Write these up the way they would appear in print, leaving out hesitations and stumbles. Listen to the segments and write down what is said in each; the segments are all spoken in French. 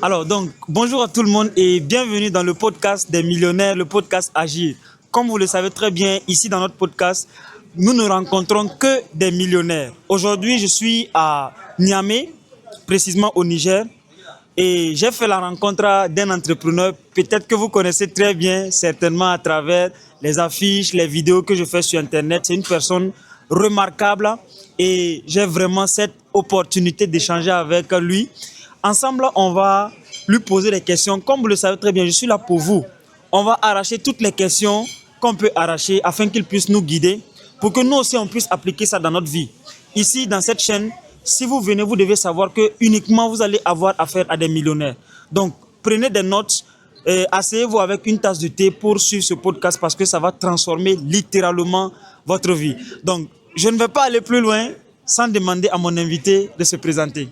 Alors, donc, bonjour à tout le monde et bienvenue dans le podcast des millionnaires, le podcast Agir. Comme vous le savez très bien, ici dans notre podcast, nous ne rencontrons que des millionnaires. Aujourd'hui, je suis à Niamey, précisément au Niger, et j'ai fait la rencontre d'un entrepreneur, peut-être que vous connaissez très bien, certainement à travers les affiches, les vidéos que je fais sur Internet. C'est une personne remarquable et j'ai vraiment cette opportunité d'échanger avec lui. Ensemble, on va lui poser des questions. Comme vous le savez très bien, je suis là pour vous. On va arracher toutes les questions qu'on peut arracher afin qu'il puisse nous guider pour que nous aussi on puisse appliquer ça dans notre vie. Ici, dans cette chaîne, si vous venez, vous devez savoir que uniquement vous allez avoir affaire à des millionnaires. Donc, prenez des notes, asseyez-vous avec une tasse de thé pour suivre ce podcast parce que ça va transformer littéralement votre vie. Donc, je ne vais pas aller plus loin sans demander à mon invité de se présenter.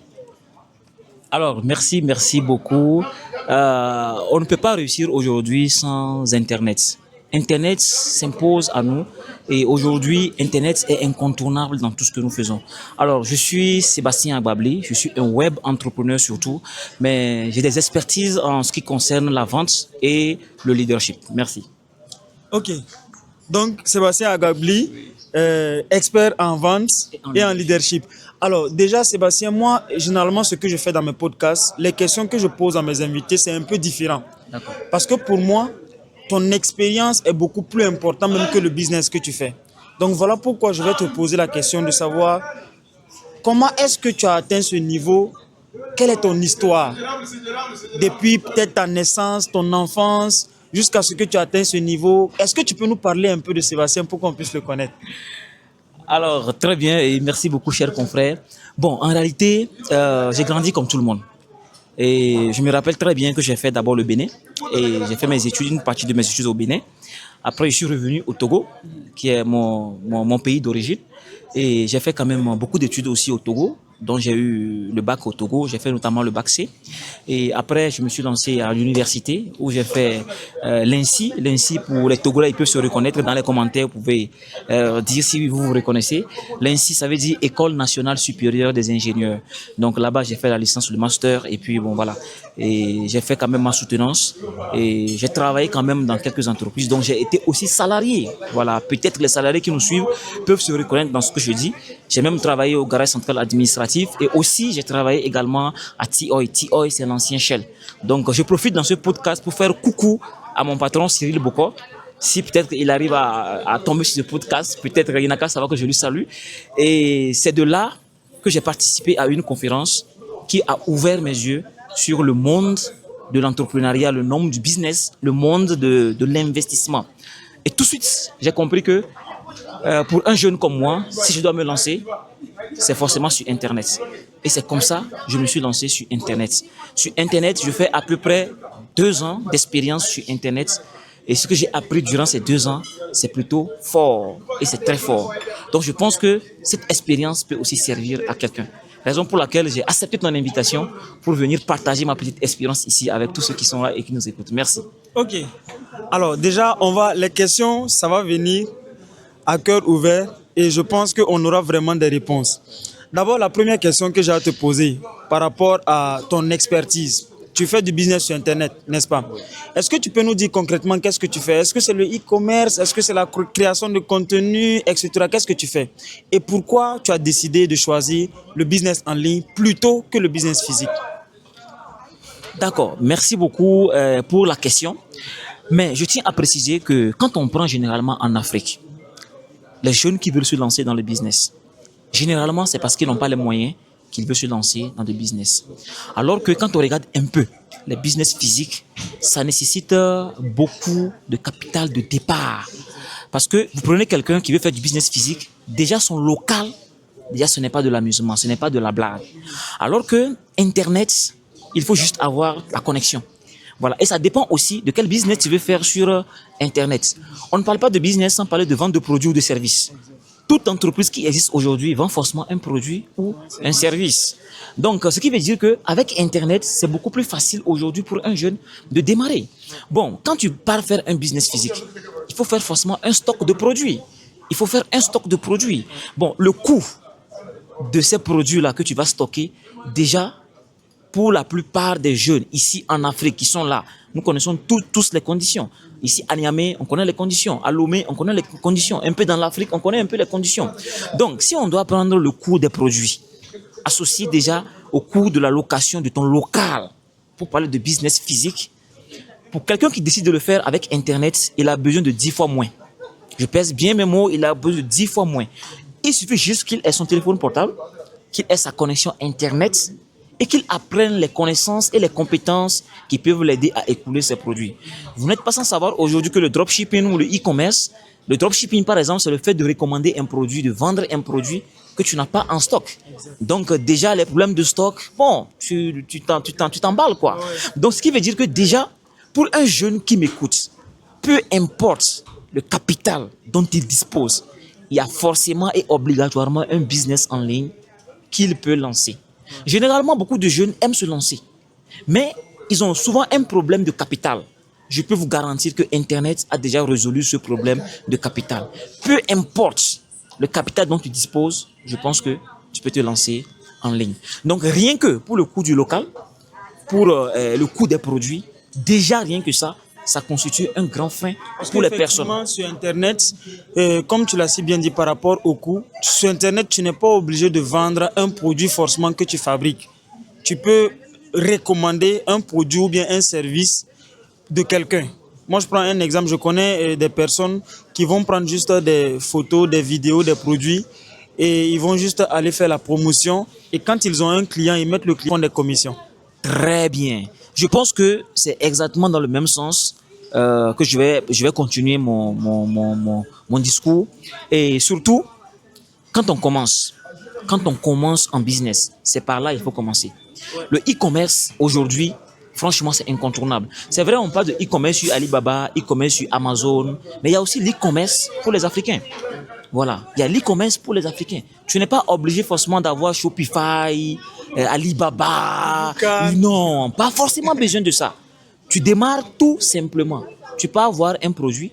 Alors, merci beaucoup. On ne peut pas réussir aujourd'hui sans Internet. Internet s'impose à nous et aujourd'hui, Internet est incontournable dans tout ce que nous faisons. Alors, je suis Sébastien Agbabli, je suis un web entrepreneur surtout, mais j'ai des expertises en ce qui concerne la vente et le leadership. Merci. Ok. Donc, Sébastien Agabli, expert en vente et en leadership. Alors, déjà, Sébastien, moi, généralement, ce que je fais dans mes podcasts, les questions que je pose à mes invités, c'est un peu différent. D'accord. Parce que pour moi, ton expérience est beaucoup plus importante même que le business que tu fais. Donc, voilà pourquoi je vais te poser la question de savoir comment est-ce que tu as atteint ce niveau. Quelle est ton histoire depuis peut-être ta naissance, ton enfance, jusqu'à ce que tu atteignes ce niveau? Est-ce que tu peux nous parler un peu de Sébastien pour qu'on puisse le connaître? Alors, très bien et merci beaucoup, cher confrère. Bon, en réalité, j'ai grandi comme tout le monde. Et je me rappelle très bien que j'ai fait d'abord le Bénin et j'ai fait mes études, une partie de mes études au Bénin. Après, je suis revenu au Togo, qui est mon pays d'origine. Et j'ai fait quand même beaucoup d'études aussi au Togo, dont j'ai eu le bac au Togo. J'ai fait notamment le bac C. Et après, je me suis lancé à l'université où j'ai fait l'INSI. L'INSI, pour les Togolais, ils peuvent se reconnaître. Dans les commentaires, vous pouvez dire si vous vous reconnaissez. L'INSI, ça veut dire École nationale supérieure des ingénieurs. Donc là-bas, j'ai fait la licence, le master. Et puis, bon, voilà. Et j'ai fait quand même ma soutenance. Et j'ai travaillé quand même dans quelques entreprises. Donc, j'ai été aussi salarié. Voilà. Peut-être les salariés qui nous suivent peuvent se reconnaître dans ce que je dis. J'ai même travaillé au garage central administratif et aussi j'ai travaillé également à TOI. TOI, c'est l'ancien Shell. Donc, je profite dans ce podcast pour faire coucou à mon patron Cyril Boko. Si peut-être il arrive à tomber sur ce podcast, peut-être il n'a qu'à savoir que je lui salue. Et c'est de là que j'ai participé à une conférence qui a ouvert mes yeux sur le monde de l'entrepreneuriat, le monde du business, le monde de l'investissement. Et tout de suite, j'ai compris que pour un jeune comme moi, si je dois me lancer, c'est forcément sur Internet. Et c'est comme ça que je me suis lancé sur Internet. Sur Internet, je fais à peu près 2 ans d'expérience sur Internet. Et ce que j'ai appris durant ces 2 ans, c'est plutôt fort et c'est très fort. Donc je pense que cette expérience peut aussi servir à quelqu'un. Raison pour laquelle j'ai accepté ton invitation pour venir partager ma petite expérience ici avec tous ceux qui sont là et qui nous écoutent. Merci. Ok. Alors déjà, les questions, ça va venir à cœur ouvert et je pense qu'on aura vraiment des réponses. D'abord, la première question que j'ai à te poser par rapport à ton expertise. Tu fais du business sur Internet, n'est-ce pas? Est-ce que tu peux nous dire concrètement qu'est-ce que tu fais? Est-ce que c'est le e-commerce? Est-ce que c'est la création de contenu, etc.? Qu'est-ce que tu fais? Et pourquoi tu as décidé de choisir le business en ligne plutôt que le business physique? D'accord, merci beaucoup pour la question. Mais je tiens à préciser que quand on prend généralement en Afrique, les jeunes qui veulent se lancer dans le business, généralement, c'est parce qu'ils n'ont pas les moyens qu'ils veulent se lancer dans le business. Alors que quand on regarde un peu les business physiques, ça nécessite beaucoup de capital de départ. Parce que vous prenez quelqu'un qui veut faire du business physique, déjà son local, déjà ce n'est pas de l'amusement, ce n'est pas de la blague. Alors que Internet, il faut juste avoir la connexion. Voilà. Et ça dépend aussi de quel business tu veux faire sur Internet. On ne parle pas de business sans parler de vente de produits ou de services. Toute entreprise qui existe aujourd'hui vend forcément un produit ou un service. Donc, ce qui veut dire qu'avec Internet, c'est beaucoup plus facile aujourd'hui pour un jeune de démarrer. Bon, quand tu pars faire un business physique, il faut faire forcément un stock de produits. Il faut faire un stock de produits. Bon, le coût de ces produits-là que tu vas stocker, déjà, pour la plupart des jeunes ici en Afrique qui sont là, nous connaissons tous les conditions. Ici à Niamey, on connaît les conditions. À Lomé, on connaît les conditions. Un peu dans l'Afrique, on connaît un peu les conditions. Donc, si on doit prendre le coût des produits, associé déjà au coût de la location de ton local, pour parler de business physique, pour quelqu'un qui décide de le faire avec Internet, il a besoin de 10 fois moins. Je pèse bien mes mots, il a besoin de 10 fois moins. Il suffit juste qu'il ait son téléphone portable, qu'il ait sa connexion Internet et qu'il apprenne les connaissances et les compétences qui peuvent l'aider à écouler ses produits. Vous n'êtes pas sans savoir aujourd'hui que le dropshipping ou le e-commerce, le dropshipping par exemple, c'est le fait de recommander un produit, de vendre un produit que tu n'as pas en stock. Donc déjà les problèmes de stock, bon, tu t'emballes quoi. Donc ce qui veut dire que déjà, pour un jeune qui m'écoute, peu importe le capital dont il dispose, il y a forcément et obligatoirement un business en ligne qu'il peut lancer. Généralement, beaucoup de jeunes aiment se lancer, mais ils ont souvent un problème de capital. Je peux vous garantir que Internet a déjà résolu ce problème de capital. Peu importe le capital dont tu disposes, je pense que tu peux te lancer en ligne. Donc, rien que pour le coût du local, pour le coût des produits, déjà rien que ça constitue un grand frein pour les personnes. Sur Internet, comme tu l'as si bien dit par rapport au coût, sur Internet, tu n'es pas obligé de vendre un produit forcément que tu fabriques. Tu peux recommander un produit ou bien un service de quelqu'un. Moi, je prends un exemple. Je connais des personnes qui vont prendre juste des photos, des vidéos, des produits et ils vont juste aller faire la promotion. Et quand ils ont un client, ils mettent le client des commissions. Très bien. Je pense que c'est exactement dans le même sens que je vais continuer mon discours. Et surtout, quand on commence en business, c'est par là qu'il faut commencer. Le e-commerce, aujourd'hui, franchement, c'est incontournable. C'est vrai, on parle de e-commerce sur Alibaba, e-commerce sur Amazon, mais il y a aussi l'e-commerce pour les Africains. Voilà, il y a l'e-commerce pour les Africains. Tu n'es pas obligé forcément d'avoir Shopify, Alibaba. Non, pas forcément besoin de ça. Tu démarres tout simplement. Tu peux avoir un produit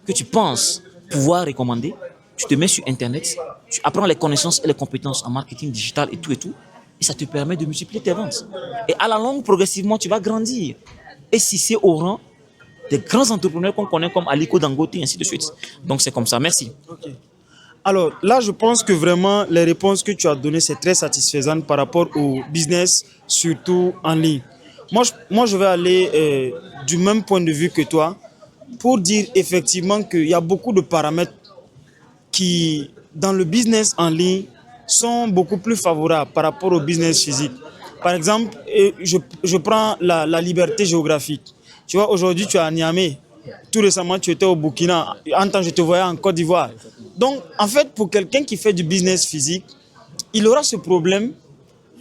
que tu penses pouvoir recommander. Tu te mets sur Internet, tu apprends les connaissances et les compétences en marketing digital et tout. Et ça te permet de multiplier tes ventes. Et à la longue, progressivement, tu vas grandir. Et si c'est au rang des grands entrepreneurs qu'on connaît comme Aliko Dangote et ainsi de suite. Donc c'est comme ça. Merci. Okay. Alors là, je pense que vraiment, les réponses que tu as données, c'est très satisfaisant par rapport au business, surtout en ligne. Moi, je vais aller du même point de vue que toi pour dire effectivement qu'il y a beaucoup de paramètres qui, dans le business en ligne, sont beaucoup plus favorables par rapport au business physique. Par exemple, je prends la liberté géographique. Tu vois, aujourd'hui, tu es à Niamey. Tout récemment, tu étais au Burkina. En temps, je te voyais en Côte d'Ivoire. Donc, en fait, pour quelqu'un qui fait du business physique, il aura ce problème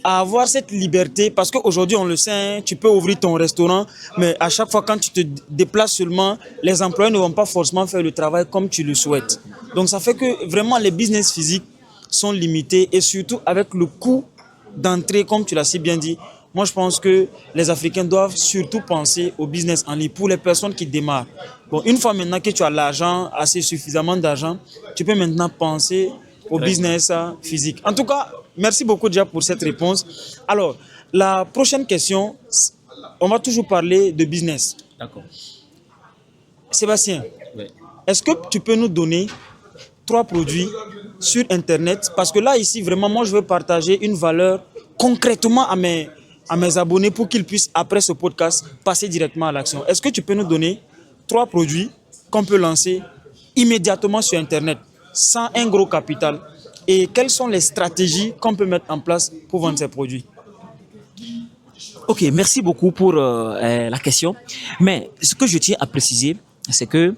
à avoir cette liberté parce qu'aujourd'hui, on le sait, hein, tu peux ouvrir ton restaurant, mais à chaque fois, quand tu te déplaces seulement, les employés ne vont pas forcément faire le travail comme tu le souhaites. Donc, ça fait que vraiment, les business physiques sont limités et surtout avec le coût d'entrée, comme tu l'as si bien dit. Moi, je pense que les Africains doivent surtout penser au business en ligne pour les personnes qui démarrent. Bon, une fois maintenant que tu as l'argent, assez suffisamment d'argent, tu peux maintenant penser au business physique. En tout cas, merci beaucoup déjà pour cette réponse. Alors, la prochaine question, on va toujours parler de business. D'accord. Sébastien, Oui. est-ce que tu peux nous donner 3 produits sur Internet? Parce que là, ici, vraiment, moi, je veux partager une valeur concrètement à mes abonnés pour qu'ils puissent, après ce podcast, passer directement à l'action. Est-ce que tu peux nous donner 3 produits qu'on peut lancer immédiatement sur Internet, sans un gros capital? Et quelles sont les stratégies qu'on peut mettre en place pour vendre ces produits? Ok, merci beaucoup pour la question. Mais ce que je tiens à préciser, c'est que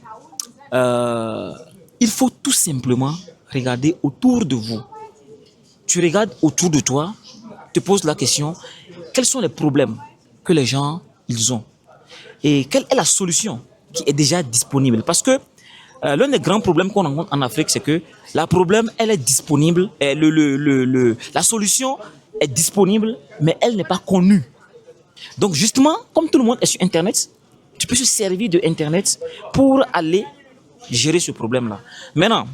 il faut tout simplement regarder autour de vous. Tu regardes autour de toi, te poses la question, quels sont les problèmes que les gens ils ont et quelle est la solution qui est déjà disponible? Parce que l'un des grands problèmes qu'on rencontre en Afrique, c'est que elle est disponible, et la solution est disponible, mais elle n'est pas connue. Donc justement, comme tout le monde est sur Internet, tu peux se servir de Internet pour aller gérer ce problème-là. Maintenant,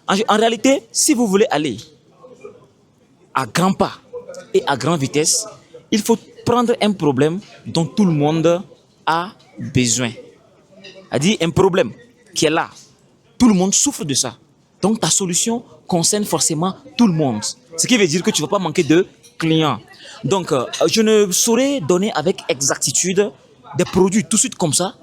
en réalité, si vous voulez aller à grands pas et à grande vitesse, il faut prendre un problème dont tout le monde a besoin. C'est-à-dire un problème qui est là. Tout le monde souffre de ça. Donc ta solution concerne forcément tout le monde. Ce qui veut dire que tu ne vas pas manquer de clients. Donc je ne saurais donner avec exactitude des produits tout de suite comme ça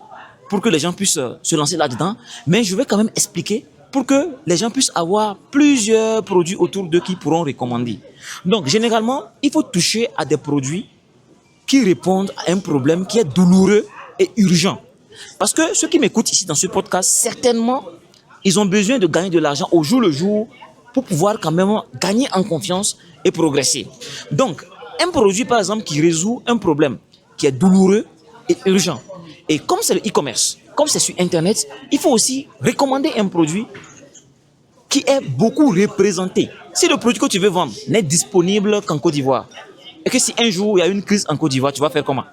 pour que les gens puissent se lancer là-dedans. Mais je vais quand même expliquer pour que les gens puissent avoir plusieurs produits autour d'eux qu'ils pourront recommander. Donc généralement, il faut toucher à des produits qui répondent à un problème qui est douloureux et urgent. Parce que ceux qui m'écoutent ici dans ce podcast, certainement, ils ont besoin de gagner de l'argent au jour le jour pour pouvoir quand même gagner en confiance et progresser. Donc, un produit, par exemple, qui résout un problème qui est douloureux et urgent. Et comme c'est le e-commerce, comme c'est sur Internet, il faut aussi recommander un produit qui est beaucoup représenté. Si le produit que tu veux vendre n'est disponible qu'en Côte d'Ivoire, et que si un jour il y a une crise en Côte d'Ivoire, tu vas faire comment?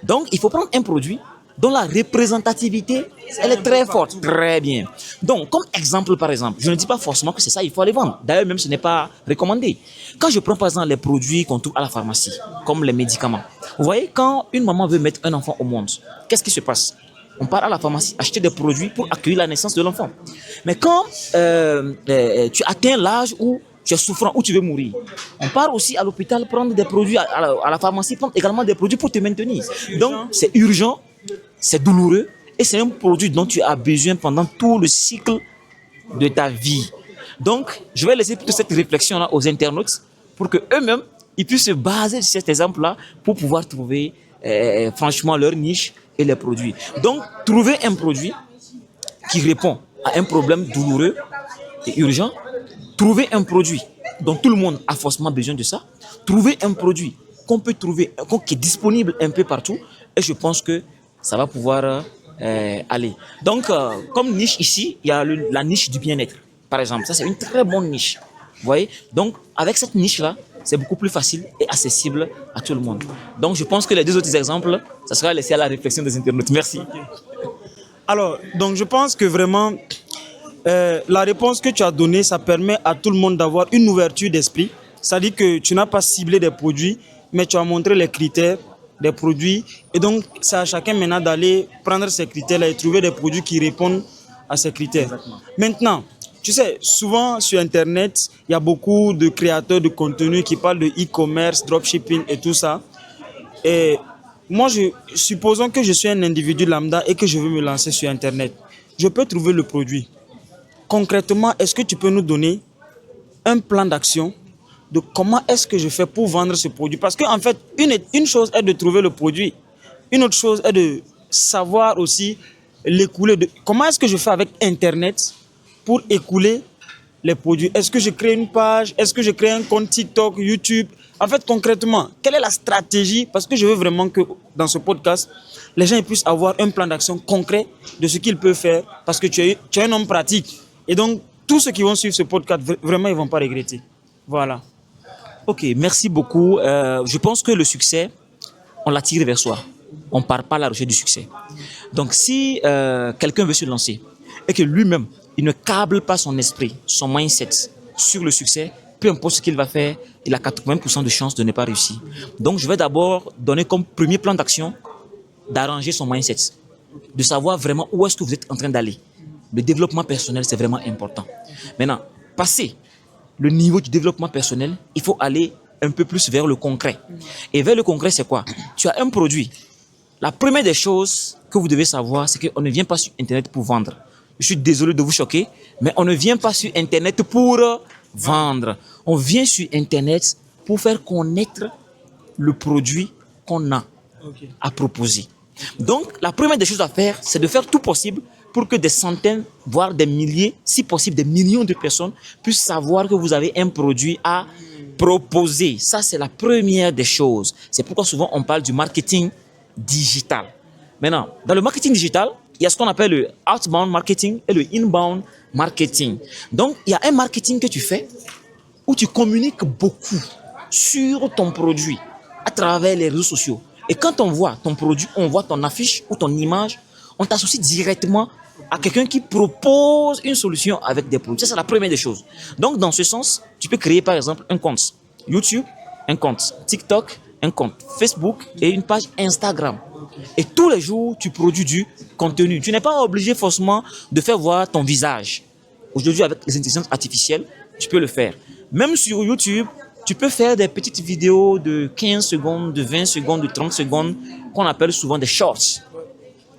Donc, il faut prendre un produit dont la représentativité, elle est très forte. Très bien. Donc, comme exemple, par exemple, je ne dis pas forcément que c'est ça, il faut aller vendre. D'ailleurs, même ce n'est pas recommandé. Quand je prends par exemple les produits qu'on trouve à la pharmacie, comme les médicaments, vous voyez, quand une maman veut mettre un enfant au monde, qu'est-ce qui se passe? On part à la pharmacie acheter des produits pour accueillir la naissance de l'enfant. Mais quand tu atteins l'âge où tu es souffrant, où tu veux mourir, on part aussi à l'hôpital prendre des produits, à la pharmacie prendre également des produits pour te maintenir. Donc, c'est urgent, c'est douloureux et c'est un produit dont tu as besoin pendant tout le cycle de ta vie. Donc, je vais laisser toute cette réflexion-là aux internautes pour que eux-mêmes ils puissent se baser sur cet exemple-là pour pouvoir trouver franchement leur niche et les produits. Donc, trouver un produit qui répond à un problème douloureux et urgent, trouver un produit dont tout le monde a forcément besoin de ça, trouver un produit qu'on peut trouver, qui est disponible un peu partout, et je pense que ça va pouvoir aller. Donc, comme niche ici, il y a la niche du bien-être, par exemple. Ça, c'est une très bonne niche. Vous voyez? Donc, avec cette niche-là, c'est beaucoup plus facile et accessible à tout le monde. Donc, je pense que les deux autres exemples, ça sera laissé à la réflexion des internautes. Merci. Alors, donc je pense que vraiment, la réponse que tu as donnée, ça permet à tout le monde d'avoir une ouverture d'esprit. C'est-à-dire que tu n'as pas ciblé des produits, mais tu as montré les critères des produits. Et donc, c'est à chacun maintenant d'aller prendre ces critères-là et trouver des produits qui répondent à ces critères. Exactement. Maintenant, tu sais, souvent sur Internet, il y a beaucoup de créateurs de contenu qui parlent de e-commerce, dropshipping et tout ça. Et moi, supposons que je suis un individu lambda et que je veux me lancer sur Internet. Je peux trouver le produit. Concrètement, est-ce que tu peux nous donner un plan d'action de comment est-ce que je fais pour vendre ce produit? Parce qu'en fait, une chose est de trouver le produit. Une autre chose est de savoir aussi l'écouler. Comment est-ce que je fais avec Internet pour écouler les produits? Est-ce que je crée une page? Est-ce que je crée un compte TikTok, YouTube? En fait, concrètement, quelle est la stratégie? Parce que je veux vraiment que dans ce podcast, les gens puissent avoir un plan d'action concret de ce qu'ils peuvent faire. Parce que tu es un homme pratique. Et donc, tous ceux qui vont suivre ce podcast, vraiment, ils ne vont pas regretter. Voilà. Ok, merci beaucoup. Je pense que le succès, on l'attire vers soi. On ne part pas à la recherche du succès. Donc, si quelqu'un veut se lancer et que lui-même, il ne câble pas son esprit, son mindset sur le succès, peu importe ce qu'il va faire, il a 80% de chances de ne pas réussir. Donc, je vais d'abord donner comme premier plan d'action d'arranger son mindset, de savoir vraiment où est-ce que vous êtes en train d'aller. Le développement personnel, c'est vraiment important. Maintenant, passer le niveau du développement personnel, il faut aller un peu plus vers le concret. Et vers le concret, c'est quoi? Tu as un produit. La première des choses que vous devez savoir, c'est qu'on ne vient pas sur Internet pour vendre. Je suis désolé de vous choquer, mais on ne vient pas sur Internet pour vendre. On vient sur Internet pour faire connaître le produit qu'on a à proposer. Donc, la première des choses à faire, c'est de faire tout possible pour que des centaines, voire des milliers, si possible des millions de personnes puissent savoir que vous avez un produit à proposer. Ça, c'est la première des choses. C'est pourquoi souvent on parle du marketing digital. Maintenant, dans le marketing digital, il y a ce qu'on appelle le outbound marketing et le inbound marketing. Donc, il y a un marketing que tu fais où tu communiques beaucoup sur ton produit à travers les réseaux sociaux. Et quand on voit ton produit, on voit ton affiche ou ton image, on t'associe directement à quelqu'un qui propose une solution avec des produits. Ça, c'est la première des choses. Donc, dans ce sens, tu peux créer par exemple un compte YouTube, un compte TikTok, un compte Facebook et une page Instagram. Et tous les jours, tu produis du contenu. Tu n'es pas obligé forcément de faire voir ton visage. Aujourd'hui, avec les intelligences artificielles, tu peux le faire. Même sur YouTube, tu peux faire des petites vidéos de 15 secondes, de 20 secondes, de 30 secondes, qu'on appelle souvent des shorts.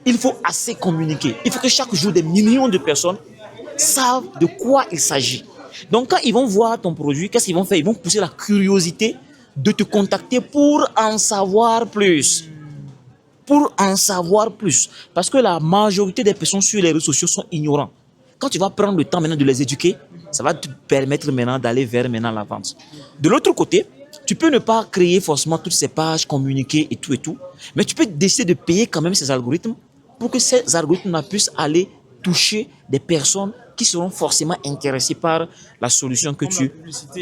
Il faut assez communiquer. Il faut que chaque jour, des millions de personnes savent de quoi il s'agit. Donc, quand ils vont voir ton produit, qu'est-ce qu'ils vont faire? Ils vont pousser la curiosité de te contacter pour en savoir plus. Pour en savoir plus. Parce que la majorité des personnes sur les réseaux sociaux sont ignorants. Quand tu vas prendre le temps maintenant de les éduquer, ça va te permettre maintenant d'aller vers maintenant la vente. De l'autre côté, tu peux ne pas créer forcément toutes ces pages, communiquer et tout, mais tu peux décider de payer quand même ces algorithmes pour que ces algorithmes puissent aller toucher des personnes qui seront forcément intéressées par la solution que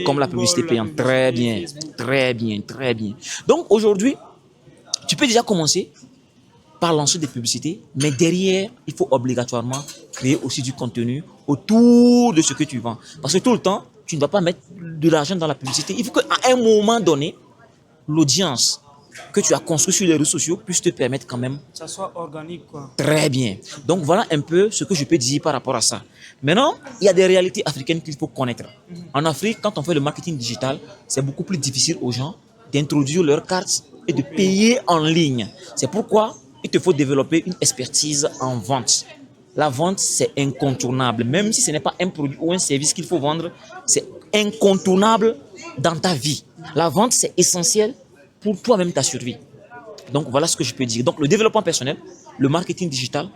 comme la publicité payante. Très bien, très bien, très bien. Donc aujourd'hui, tu peux déjà commencer par lancer des publicités, mais derrière, il faut obligatoirement créer aussi du contenu autour de ce que tu vends. Parce que tout le temps, tu ne vas pas mettre de l'argent dans la publicité. Il faut qu'à un moment donné, l'audience que tu as construite sur les réseaux sociaux puisse te permettre quand même. Ça soit organique, quoi. Très bien. Donc voilà un peu ce que je peux dire par rapport à ça. Maintenant, il y a des réalités africaines qu'il faut connaître. En Afrique, quand on fait le marketing digital, c'est beaucoup plus difficile aux gens d'introduire leur carte et de payer en ligne. C'est pourquoi il te faut développer une expertise en vente. La vente, c'est incontournable. Même si ce n'est pas un produit ou un service qu'il faut vendre, c'est incontournable dans ta vie. La vente, c'est essentiel pour toi-même ta survie. Donc, voilà ce que je peux dire. Donc, le développement personnel, le marketing digital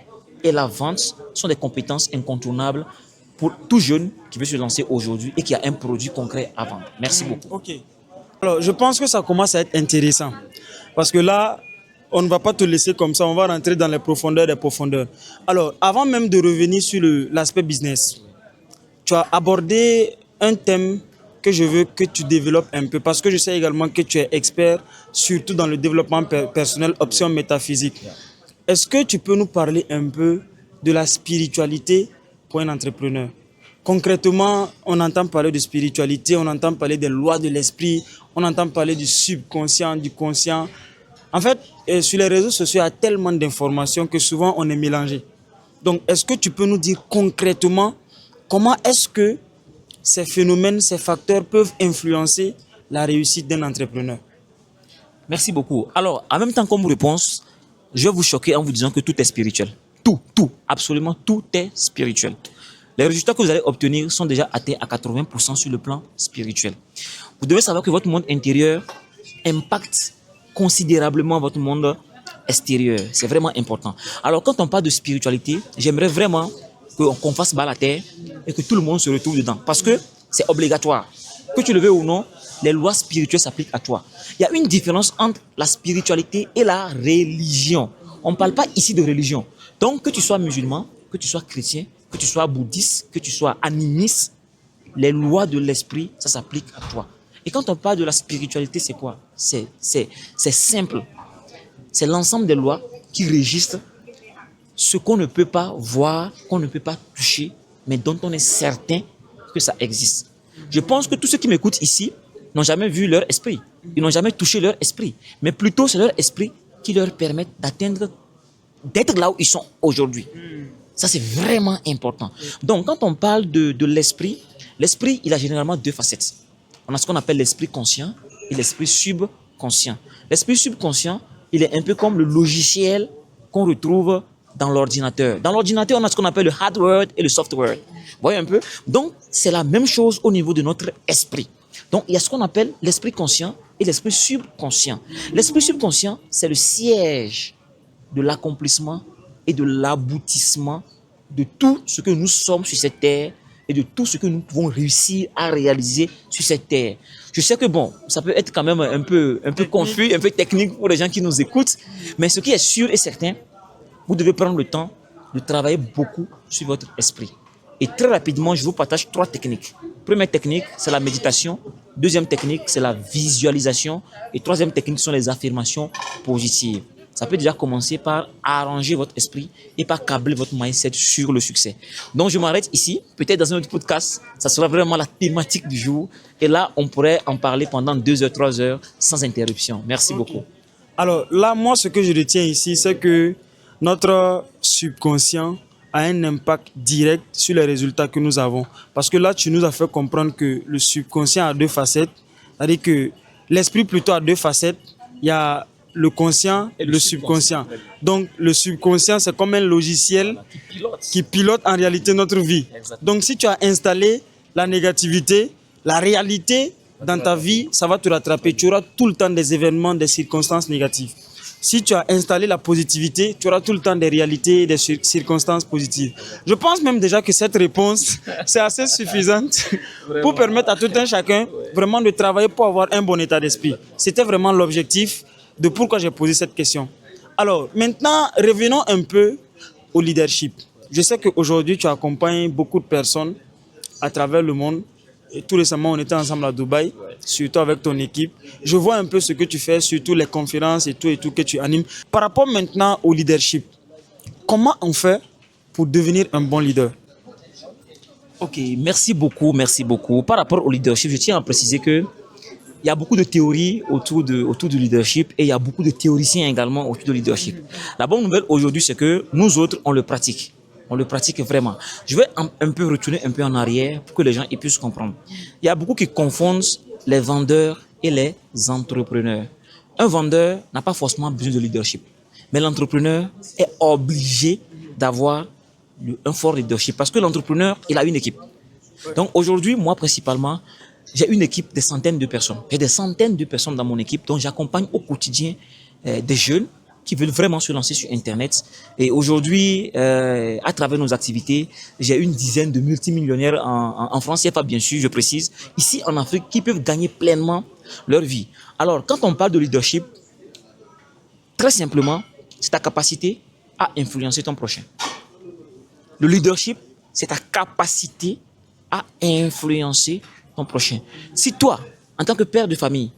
et la vente sont des compétences incontournables pour tout jeune qui veut se lancer aujourd'hui et qui a un produit concret à vendre. Merci beaucoup. Ok. Alors, je pense que ça commence à être intéressant. Parce que là, on ne va pas te laisser comme ça, on va rentrer dans les profondeurs des profondeurs. Alors, avant même de revenir sur l'aspect business, tu as abordé un thème que je veux que tu développes un peu, parce que je sais également que tu es expert, surtout dans le développement personnel, option métaphysique. Est-ce que tu peux nous parler un peu de la spiritualité pour un entrepreneur? Concrètement, on entend parler de spiritualité, on entend parler des lois de l'esprit, on entend parler du subconscient, du conscient. En fait, sur les réseaux sociaux, il y a tellement d'informations que souvent on est mélangé. Donc, est-ce que tu peux nous dire concrètement comment est-ce que ces phénomènes, ces facteurs peuvent influencer la réussite d'un entrepreneur? Merci beaucoup. Alors, en même temps comme réponse, je vais vous choquer en vous disant que tout est spirituel. Tout, absolument tout est spirituel. Les résultats que vous allez obtenir sont déjà atteints à 80% sur le plan spirituel. Vous devez savoir que votre monde intérieur impacte considérablement votre monde extérieur. C'est vraiment important. Alors, quand on parle de spiritualité, j'aimerais vraiment qu'on fasse bas la terre et que tout le monde se retrouve dedans. Parce que c'est obligatoire. Que tu le veux ou non, les lois spirituelles s'appliquent à toi. Il y a une différence entre la spiritualité et la religion. On ne parle pas ici de religion. Donc, que tu sois musulman, que tu sois chrétien, que tu sois bouddhiste, que tu sois animiste, les lois de l'esprit, ça s'applique à toi. Et quand on parle de la spiritualité, c'est quoi? C'est simple. C'est l'ensemble des lois qui régissent ce qu'on ne peut pas voir, qu'on ne peut pas toucher, mais dont on est certain que ça existe. Je pense que tous ceux qui m'écoutent ici n'ont jamais vu leur esprit. Ils n'ont jamais touché leur esprit. Mais plutôt, c'est leur esprit qui leur permet d'être là où ils sont aujourd'hui. Ça, c'est vraiment important. Donc, quand on parle de l'esprit, l'esprit, il a généralement deux facettes. On a ce qu'on appelle l'esprit conscient et l'esprit subconscient. L'esprit subconscient, il est un peu comme le logiciel qu'on retrouve dans l'ordinateur. Dans l'ordinateur, on a ce qu'on appelle le hardware et le software. Vous voyez un peu? Donc, c'est la même chose au niveau de notre esprit. Donc, il y a ce qu'on appelle l'esprit conscient et l'esprit subconscient. L'esprit subconscient, c'est le siège de l'accomplissement et de l'aboutissement de tout ce que nous sommes sur cette terre et de tout ce que nous pouvons réussir à réaliser sur cette terre. Je sais que bon, ça peut être quand même un peu confus, un peu technique pour les gens qui nous écoutent, mais ce qui est sûr et certain, vous devez prendre le temps de travailler beaucoup sur votre esprit. Et très rapidement, je vous partage 3 techniques. Première technique, c'est la méditation. Deuxième technique, c'est la visualisation. Et troisième technique, sont les affirmations positives. ça peut déjà commencer par arranger votre esprit et par câbler votre mindset sur le succès. Donc, je m'arrête ici. Peut-être dans un autre podcast, ça sera vraiment la thématique du jour. Et là, on pourrait en parler pendant 2 heures, 3 heures sans interruption. Merci beaucoup. Alors là, moi, ce que je retiens ici, c'est que notre subconscient a un impact direct sur les résultats que nous avons. Parce que là, tu nous as fait comprendre que le subconscient a 2 facettes. C'est-à-dire que l'esprit plutôt a 2 facettes. Il y a le conscient et le subconscient. Donc, le subconscient, c'est comme un logiciel qui pilote en réalité notre vie. Exactement. Donc, si tu as installé la négativité, la réalité dans ta vie, ça va te rattraper. Tu auras tout le temps des événements, des circonstances négatives. Si tu as installé la positivité, tu auras tout le temps des réalités et des circonstances positives. Je pense même déjà que cette réponse, c'est assez suffisante pour permettre à tout un chacun vraiment de travailler pour avoir un bon état d'esprit. C'était vraiment l'objectif de pourquoi j'ai posé cette question. Alors, maintenant, revenons un peu au leadership. Je sais qu'aujourd'hui, tu accompagnes beaucoup de personnes à travers le monde. Et tout récemment, on était ensemble à Dubaï, surtout avec ton équipe. Je vois un peu ce que tu fais, surtout les conférences et tout que tu animes. Par rapport maintenant au leadership, comment on fait pour devenir un bon leader? Ok, merci beaucoup, merci beaucoup. Par rapport au leadership, je tiens à préciser que il y a beaucoup de théories autour du leadership et il y a beaucoup de théoriciens également autour du leadership. La bonne nouvelle aujourd'hui, c'est que nous autres, on le pratique. On le pratique vraiment. Je vais un peu retourner un peu en arrière pour que les gens ils puissent comprendre. Il y a beaucoup qui confondent les vendeurs et les entrepreneurs. Un vendeur n'a pas forcément besoin de leadership, mais l'entrepreneur est obligé d'avoir un fort leadership parce que l'entrepreneur, il a une équipe. Donc aujourd'hui, moi principalement, j'ai une équipe de centaines de personnes. J'ai des centaines de personnes dans mon équipe dont j'accompagne au quotidien des jeunes qui veulent vraiment se lancer sur Internet. Et aujourd'hui, à travers nos activités, j'ai une dizaine de multimillionnaires en France CFA, bien sûr, je précise, ici en Afrique, qui peuvent gagner pleinement leur vie. Alors, quand on parle de leadership, très simplement, c'est ta capacité à influencer ton prochain. Le leadership, c'est ta capacité à influencer ton prochain. Si toi, en tant que père de famille,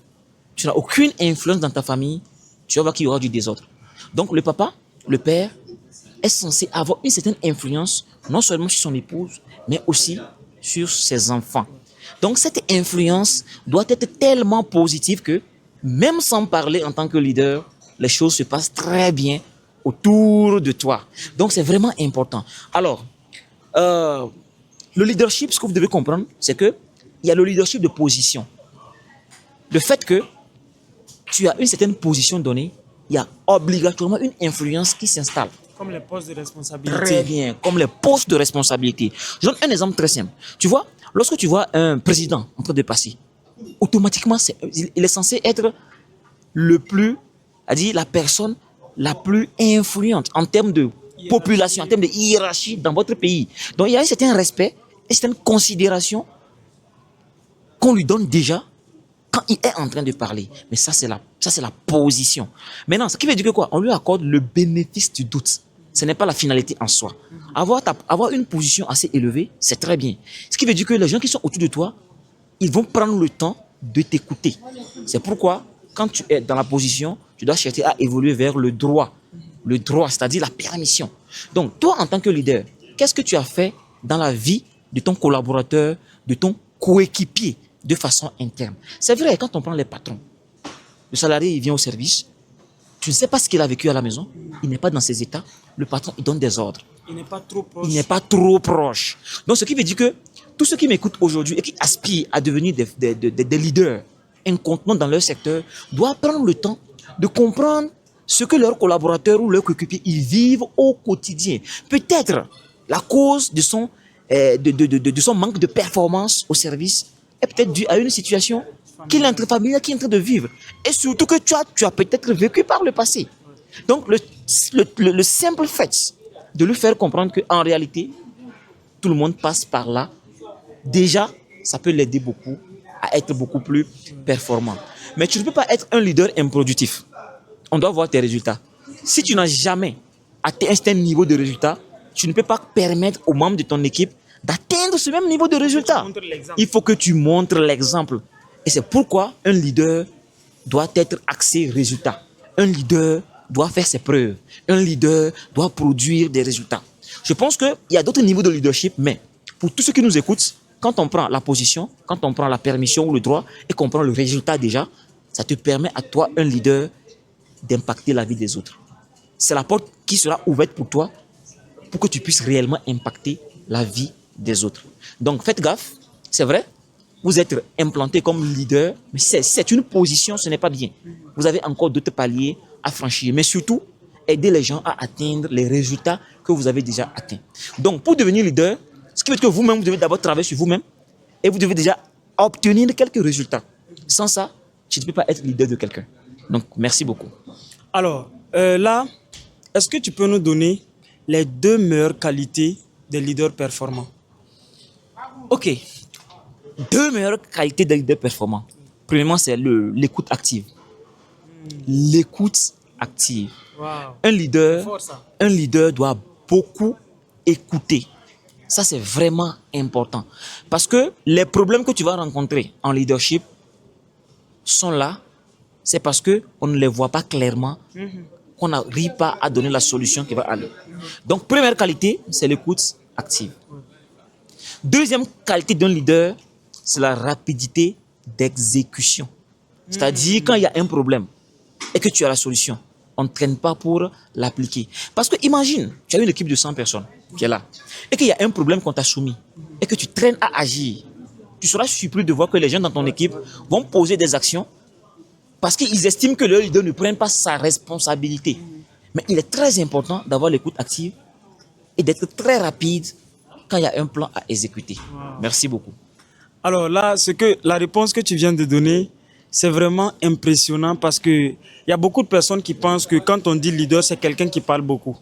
tu n'as aucune influence dans ta famille, tu vas voir qu'il y aura du désordre. Donc le papa, le père, est censé avoir une certaine influence, non seulement sur son épouse, mais aussi sur ses enfants. Donc cette influence doit être tellement positive que, même sans parler en tant que leader, les choses se passent très bien autour de toi. Donc c'est vraiment important. Alors, le leadership, ce que vous devez comprendre, c'est que il y a le leadership de position. Le fait que tu as une certaine position donnée, il y a obligatoirement une influence qui s'installe. Comme les postes de responsabilité. Très bien, comme les postes de responsabilité. Je donne un exemple très simple. Tu vois, lorsque tu vois un président en train de passer, automatiquement, il est censé être la personne la plus influente en termes de population, en termes de hiérarchie dans votre pays. Donc, il y a un certain respect, une certaine considération qu'on lui donne déjà quand il est en train de parler. Mais ça, c'est la position. Maintenant, ce qui veut dire que quoi? On lui accorde le bénéfice du doute. Ce n'est pas la finalité en soi. Avoir une position assez élevée, c'est très bien. Ce qui veut dire que les gens qui sont autour de toi, ils vont prendre le temps de t'écouter. C'est pourquoi, quand tu es dans la position, tu dois chercher à évoluer vers le droit. Le droit, c'est-à-dire la permission. Donc, toi, en tant que leader, qu'est-ce que tu as fait dans la vie de ton collaborateur, de ton coéquipier, de façon interne? C'est vrai, quand on prend les patrons, le salarié, il vient au service, tu ne sais pas ce qu'il a vécu à la maison, il n'est pas dans ses états, le patron, il donne des ordres. Il n'est pas trop proche. Il n'est pas trop proche. Donc, ce qui veut dire que tous ceux qui m'écoutent aujourd'hui et qui aspirent à devenir des leaders incontournables dans leur secteur doivent prendre le temps de comprendre ce que leurs collaborateurs ou leurs coéquipiers ils vivent au quotidien. Peut-être la cause de son manque de performance au service est peut-être due à une situation qu'il est en train de vivre. Et surtout que tu as peut-être vécu par le passé. Donc, le simple fait de lui faire comprendre qu'en réalité, tout le monde passe par là, déjà, ça peut l'aider beaucoup à être beaucoup plus performant. Mais tu ne peux pas être un leader improductif. On doit voir tes résultats. Si tu n'as jamais atteint un certain niveau de résultat, tu ne peux pas permettre aux membres de ton équipe d'atteindre ce même niveau de résultat. Il faut que tu montres l'exemple. Et c'est pourquoi un leader doit être axé résultat. Un leader doit faire ses preuves. Un leader doit produire des résultats. Je pense qu'il y a d'autres niveaux de leadership, mais pour tous ceux qui nous écoutent, quand on prend la position, quand on prend la permission ou le droit et qu'on prend le résultat déjà, ça te permet à toi, un leader, d'impacter la vie des autres. C'est la porte qui sera ouverte pour toi pour que tu puisses réellement impacter la vie des autres. Donc faites gaffe, c'est vrai, vous êtes implanté comme leader, mais c'est une position, ce n'est pas bien. Vous avez encore d'autres paliers à franchir, mais surtout, aider les gens à atteindre les résultats que vous avez déjà atteints. Donc pour devenir leader, ce qui veut dire que vous-même, vous devez d'abord travailler sur vous-même et vous devez déjà obtenir quelques résultats. Sans ça, tu ne peux pas être leader de quelqu'un. Donc merci beaucoup. Alors, là, est-ce que tu peux nous donner les 2 meilleures qualités des leaders performants? Ok. 2 meilleures qualités d'un leader performant. Premièrement, c'est l'écoute active. L'écoute active. Wow. Un leader doit beaucoup écouter. Ça, c'est vraiment important. Parce que les problèmes que tu vas rencontrer en leadership sont là. C'est parce qu'on ne les voit pas clairement, qu'on n'arrive pas à donner la solution qui va aller. Donc, première qualité, c'est l'écoute active. Deuxième qualité d'un leader, c'est la rapidité d'exécution. C'est-à-dire, quand il y a un problème et que tu as la solution, on ne traîne pas pour l'appliquer. Parce que imagine, tu as une équipe de 100 personnes qui est là et qu'il y a un problème qu'on t'a soumis et que tu traînes à agir. Tu seras surpris de voir que les gens dans ton équipe vont poser des actions parce qu'ils estiment que le leader ne prenne pas sa responsabilité. Mais il est très important d'avoir l'écoute active et d'être très rapide quand il y a un plan à exécuter. Merci beaucoup. Alors là, la réponse que tu viens de donner, c'est vraiment impressionnant parce que il y a beaucoup de personnes qui pensent que quand on dit leader, c'est quelqu'un qui parle beaucoup.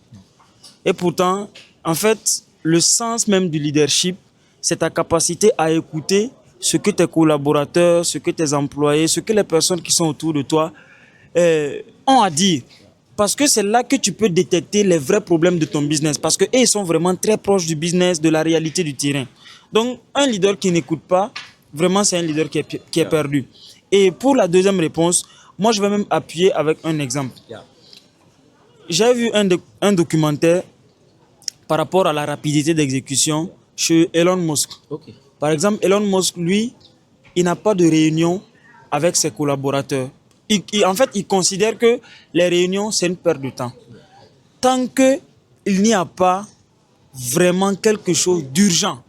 Et pourtant, en fait, le sens même du leadership, c'est ta capacité à écouter ce que tes collaborateurs, ce que tes employés, ce que les personnes qui sont autour de toi ont à dire. Parce que c'est là que tu peux détecter les vrais problèmes de ton business. Parce qu'eux, ils sont vraiment très proches du business, de la réalité du terrain. Donc, un leader qui n'écoute pas, vraiment, c'est un leader qui est perdu. Et pour la deuxième réponse, moi, je vais même appuyer avec un exemple. J'ai vu un documentaire par rapport à la rapidité d'exécution chez Elon Musk. Okay. Par exemple, Elon Musk, lui, il n'a pas de réunion avec ses collaborateurs. En fait, il considère que les réunions, c'est une perte de temps. Tant qu'il n'y a pas vraiment quelque chose d'urgent,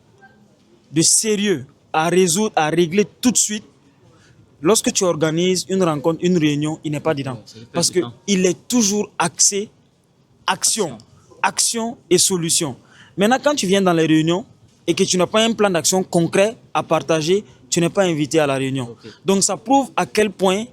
de sérieux à résoudre, à régler tout de suite, lorsque tu organises une rencontre, une réunion, il n'est pas dedans. Parce qu'il est toujours axé action et solution. Maintenant, quand tu viens dans les réunions et que tu n'as pas un plan d'action concret à partager, tu n'es pas invité à la réunion. Okay. Donc, ça prouve à quel point,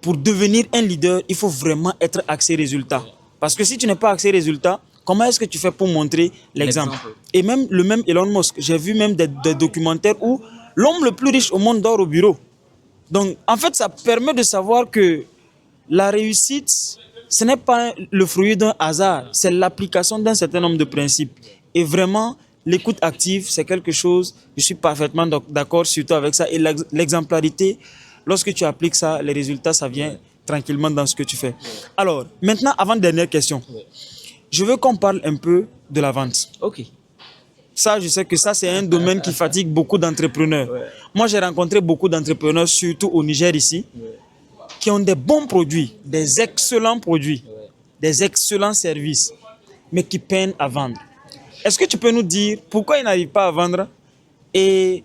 pour devenir un leader, il faut vraiment être axé résultat. Parce que si tu n'es pas axé résultat, comment est-ce que tu fais pour montrer l'exemple? Et même le même Elon Musk, j'ai vu même des documentaires où l'homme le plus riche au monde dort au bureau. Donc, en fait, ça permet de savoir que la réussite, ce n'est pas le fruit d'un hasard, c'est l'application d'un certain nombre de principes. Et vraiment, l'écoute active, c'est quelque chose, je suis parfaitement d'accord surtout avec ça. Et l'exemplarité, lorsque tu appliques ça, les résultats, ça vient tranquillement dans ce que tu fais. Alors, maintenant, avant-dernière question. Je veux qu'on parle un peu de la vente. Ok. Ça, je sais que ça, c'est un domaine qui fatigue beaucoup d'entrepreneurs. Ouais. Moi, j'ai rencontré beaucoup d'entrepreneurs, surtout au Niger ici, qui ont des bons produits, des excellents produits, des excellents services, mais qui peinent à vendre. Est-ce que tu peux nous dire pourquoi ils n'arrivent pas à vendre et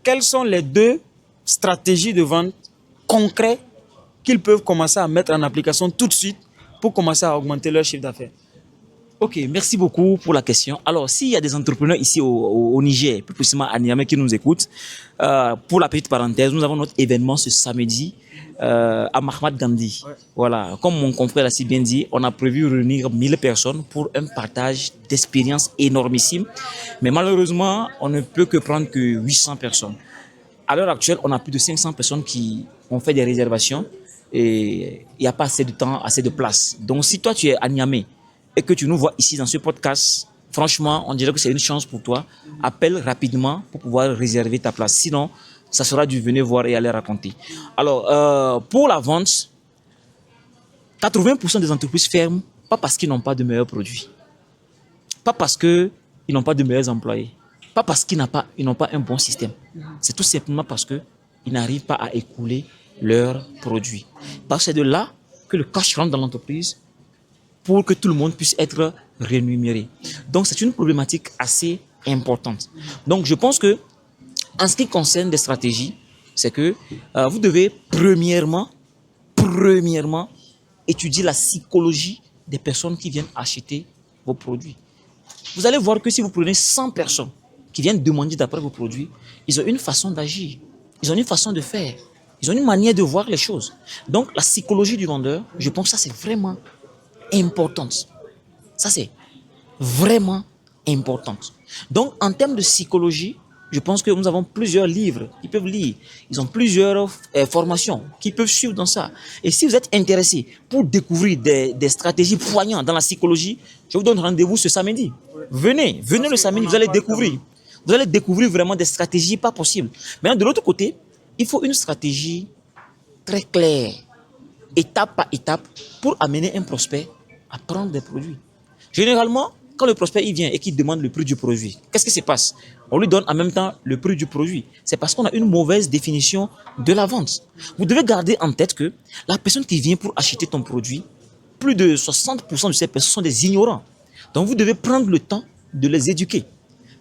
quelles sont les 2 stratégies de vente concrètes qu'ils peuvent commencer à mettre en application tout de suite pour commencer à augmenter leur chiffre d'affaires? Ok, merci beaucoup pour la question. Alors, s'il y a des entrepreneurs ici au Niger, plus précisément à Niamey, qui nous écoutent, pour la petite parenthèse, nous avons notre événement ce samedi à Mahatma Gandhi. Ouais. Voilà, comme mon confrère l'a si bien dit, on a prévu réunir 1000 personnes pour un partage d'expériences énormissime. Mais malheureusement, on ne peut que prendre que 800 personnes. À l'heure actuelle, on a plus de 500 personnes qui ont fait des réservations et il n'y a pas assez de temps, assez de place. Donc, si toi, tu es à Niamey, et que tu nous vois ici dans ce podcast, franchement, on dirait que c'est une chance pour toi. Appelle rapidement pour pouvoir réserver ta place. Sinon, ça sera du venez voir et aller raconter. Alors, pour la vente, 80% des entreprises ferment, pas parce qu'ils n'ont pas de meilleurs produits, pas parce qu'ils n'ont pas de meilleurs employés, pas parce ils n'ont pas un bon système. C'est tout simplement parce qu'ils n'arrivent pas à écouler leurs produits. Parce que c'est de là que le cash rentre dans l'entreprise pour que tout le monde puisse être rémunéré. Donc, c'est une problématique assez importante. Donc, je pense que, en ce qui concerne des stratégies, c'est que vous devez premièrement, étudier la psychologie des personnes qui viennent acheter vos produits. Vous allez voir que si vous prenez 100 personnes qui viennent demander d'après vos produits, ils ont une façon d'agir, ils ont une façon de faire, ils ont une manière de voir les choses. Donc, la psychologie du vendeur, je pense que ça, c'est vraiment important. Ça, c'est vraiment important. Donc, en termes de psychologie, je pense que nous avons plusieurs livres qu'ils peuvent lire. Ils ont plusieurs formations qu'ils peuvent suivre dans ça. Et si vous êtes intéressé pour découvrir des stratégies poignantes dans la psychologie, je vous donne rendez-vous ce samedi. Venez le samedi, vous allez découvrir. Vous allez découvrir vraiment des stratégies pas possibles. Mais de l'autre côté, il faut une stratégie très claire, étape par étape, pour amener un prospect à prendre des produits. Généralement, quand le prospect il vient et qu'il demande le prix du produit, qu'est-ce qui se passe? On lui donne en même temps le prix du produit. C'est parce qu'on a une mauvaise définition de la vente. Vous devez garder en tête que la personne qui vient pour acheter ton produit, plus de 60% de ces personnes sont des ignorants. Donc vous devez prendre le temps de les éduquer.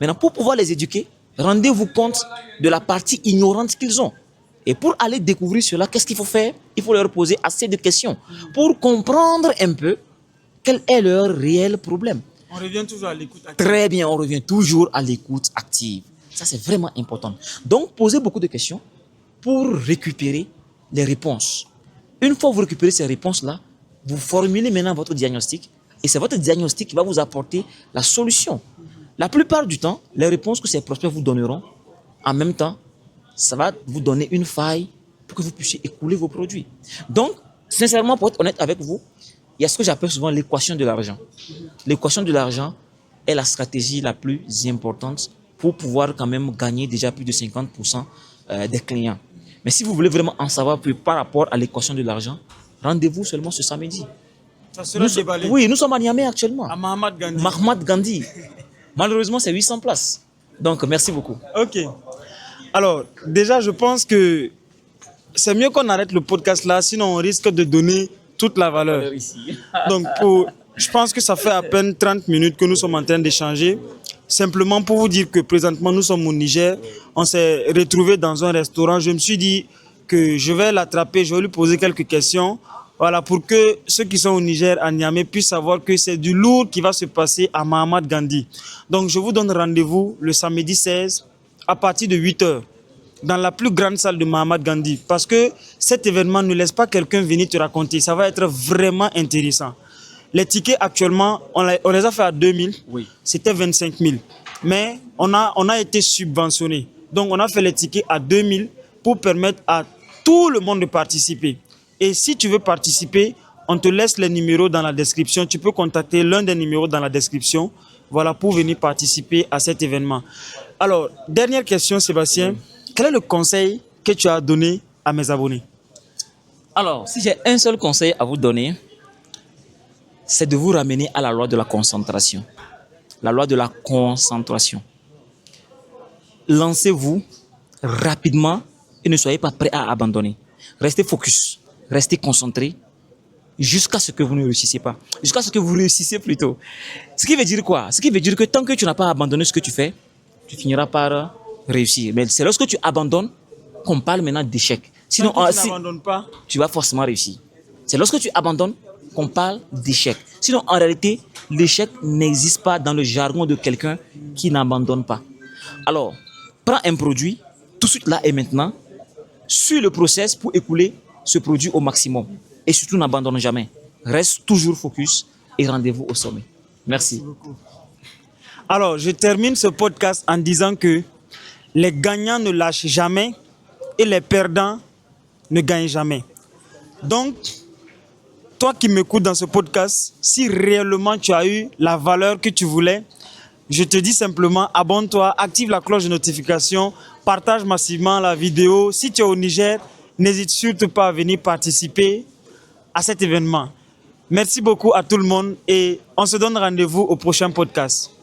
Maintenant, pour pouvoir les éduquer, rendez-vous compte de la partie ignorante qu'ils ont. Et pour aller découvrir cela, qu'est-ce qu'il faut faire? Il faut leur poser assez de questions pour comprendre un peu quel est leur réel problème. On revient toujours à l'écoute active. Très bien, on revient toujours à l'écoute active. Ça, c'est vraiment important. Donc, posez beaucoup de questions pour récupérer les réponses. Une fois que vous récupérez ces réponses-là, vous formulez maintenant votre diagnostic et c'est votre diagnostic qui va vous apporter la solution. La plupart du temps, les réponses que ces prospects vous donneront, en même temps, ça va vous donner une faille pour que vous puissiez écouler vos produits. Donc, sincèrement, pour être honnête avec vous, il y a ce que j'appelle souvent l'équation de l'argent. L'équation de l'argent est la stratégie la plus importante pour pouvoir quand même gagner déjà plus de 50% des clients. Mais si vous voulez vraiment en savoir plus par rapport à l'équation de l'argent, rendez-vous seulement ce samedi. Ça sera déballé. Oui, nous sommes à Niamey actuellement. À Mahatma Gandhi. Mahatma Gandhi. Malheureusement, c'est 800 places. Donc, merci beaucoup. Ok. Alors, déjà, je pense que c'est mieux qu'on arrête le podcast là, sinon on risque de donner toute la valeur. Donc, je pense que ça fait à peine 30 minutes que nous sommes en train d'échanger. Simplement pour vous dire que présentement, nous sommes au Niger. On s'est retrouvés dans un restaurant. Je me suis dit que je vais l'attraper, je vais lui poser quelques questions. Voilà, pour que ceux qui sont au Niger, à Niamey, puissent savoir que c'est du lourd qui va se passer à Mahatma Gandhi. Donc, je vous donne rendez-vous le samedi 16 à partir de 8 h dans la plus grande salle de Mahatma Gandhi. Parce que cet événement ne laisse pas quelqu'un venir te raconter. Ça va être vraiment intéressant. Les tickets actuellement, on les a fait à 2000. Oui. C'était 25 000. Mais on a été subventionné. Donc, on a fait les tickets à 2000 pour permettre à tout le monde de participer. Et si tu veux participer, on te laisse les numéros dans la description. Tu peux contacter l'un des numéros dans la description. Voilà, pour venir participer à cet événement. Alors, dernière question, Sébastien. Quel est le conseil que tu as donné à mes abonnés? Alors, si j'ai un seul conseil à vous donner, c'est de vous ramener à la loi de la concentration. La loi de la concentration. Lancez-vous rapidement et ne soyez pas prêt à abandonner. Restez focus, restez concentré jusqu'à ce que vous ne réussissiez pas. Jusqu'à ce que vous réussissiez plutôt. Ce qui veut dire quoi? Ce qui veut dire que tant que tu n'as pas abandonné ce que tu fais, tu finiras par réussir. Mais c'est lorsque tu abandonnes qu'on parle maintenant d'échec. Sinon, Si tu n'abandonnes pas, tu vas forcément réussir. C'est lorsque tu abandonnes qu'on parle d'échec. Sinon, en réalité, l'échec n'existe pas dans le jargon de quelqu'un qui n'abandonne pas. Alors, prends un produit, tout de suite là et maintenant, suis le process pour écouler ce produit au maximum. Et surtout, n'abandonne jamais. Reste toujours focus et rendez-vous au sommet. Merci. alors je termine ce podcast en disant que les gagnants ne lâchent jamais et les perdants ne gagnent jamais. Donc, toi qui m'écoutes dans ce podcast, si réellement tu as eu la valeur que tu voulais, je te dis simplement, abonne-toi, active la cloche de notification, partage massivement la vidéo. Si tu es au Niger, n'hésite surtout pas à venir participer à cet événement. Merci beaucoup à tout le monde et on se donne rendez-vous au prochain podcast.